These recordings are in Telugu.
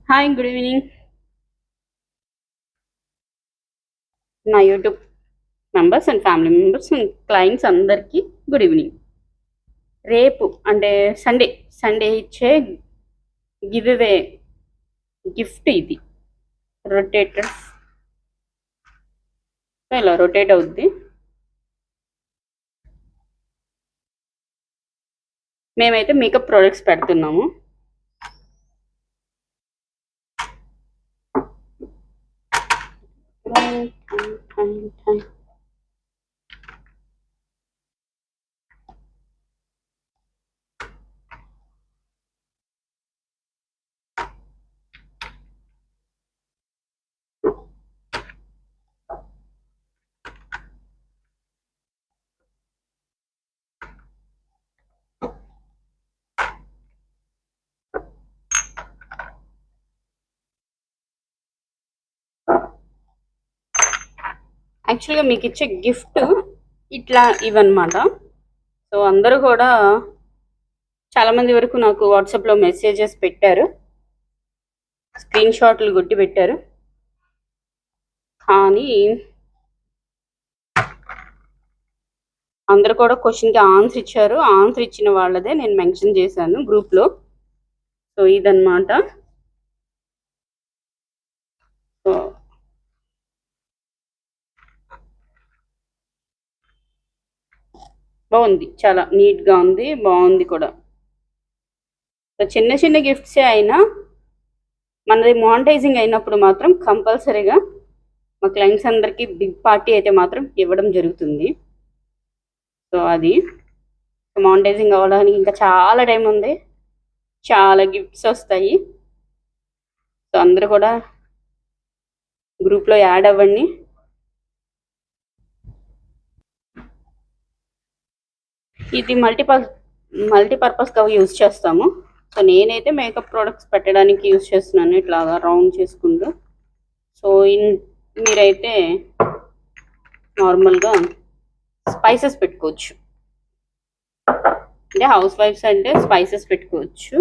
హాయ్ గుడ్ ఈవినింగ్ నా YouTube members and family members and clients అందరికీ గుడ్ ఈవినింగ్. రేపు అంటే సండే సండే ఇచ్చే గివ్ అవే గిఫ్ట్ ఇది. రొటేటర్ ఇలా రొటేట్ అవుద్ది. మేమైతే మేకప్ ప్రోడక్ట్స్ పెడుతున్నాము. యాక్చువల్గా మీకు ఇచ్చే గిఫ్ట్ ఇట్లా ఇవన్నమాట. సో అందరూ కూడా చాలామంది వరకు నాకు వాట్సాప్లో మెసేజెస్ పెట్టారు, స్క్రీన్ షాట్లు కొట్టి పెట్టారు. కానీ అందరూ కూడా క్వశ్చన్కి ఆన్సర్ ఇచ్చారు. ఆన్సర్ ఇచ్చిన వాళ్ళదే నేను మెన్షన్ చేశాను గ్రూప్లో. సో ఇదన్నమాట. సో బాగుంది, చాలా నీట్గా ఉంది, బాగుంది కూడా. సో చిన్న చిన్న గిఫ్ట్సే అయినా మనది మానిటైజింగ్ అయినప్పుడు మాత్రం కంపల్సరీగా మా క్లయింట్స్ అందరికీ బిగ్ పార్టీ అయితే మాత్రం ఇవ్వడం జరుగుతుంది. సో అది మానిటైజింగ్ అవ్వడానికి ఇంకా చాలా టైం ఉంది, చాలా గిఫ్ట్స్ వస్తాయి. సో అందరూ కూడా గ్రూప్లో యాడ్ అవ్వండి. ఇది మల్టీపర్పస్గా యూజ్ చేస్తాము. సో నేనైతే మేకప్ ప్రోడక్ట్స్ పెట్టడానికి యూజ్ చేస్తున్నాను, ఇట్లాగా రౌండ్ చేసుకుంటూ. సో మీరైతే నార్మల్గా స్పైసెస్ పెట్టుకోవచ్చు, అంటే హౌస్ వైఫ్స్ అంటే స్పైసెస్ పెట్టుకోవచ్చు.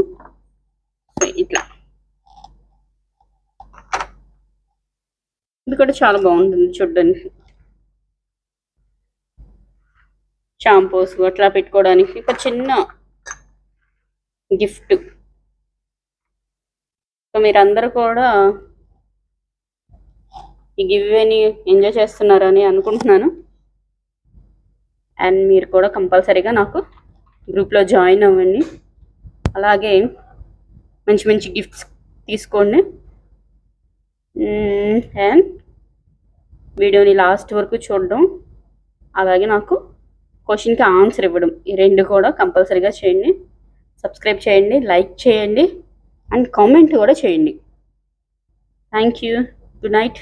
సో ఇట్లా ఇది కూడా చాలా బాగుంటుంది చూడడానికి. షాంపూస్ అట్లా పెట్టుకోవడానికి ఒక చిన్న గిఫ్ట్. సో మీరందరూ కూడా ఈ గివ్వేని ఎంజాయ్ చేస్తున్నారని అనుకుంటున్నాను. అండ్ మీరు కూడా కంపల్సరీగా నాకు గ్రూప్లో జాయిన్ అవ్వండి. అలాగే మంచి మంచి గిఫ్ట్స్ తీసుకోండి. అండ్ వీడియోని లాస్ట్ వరకు చూడడం, అలాగే నాకు క్వశ్చన్కి ఆన్సర్ ఇవ్వడం, ఈ రెండు కూడా కంపల్సరీగా చేయండి. సబ్స్క్రైబ్ చేయండి, లైక్ చేయండి అండ్ కామెంట్ కూడా చేయండి. Thank you. Good night.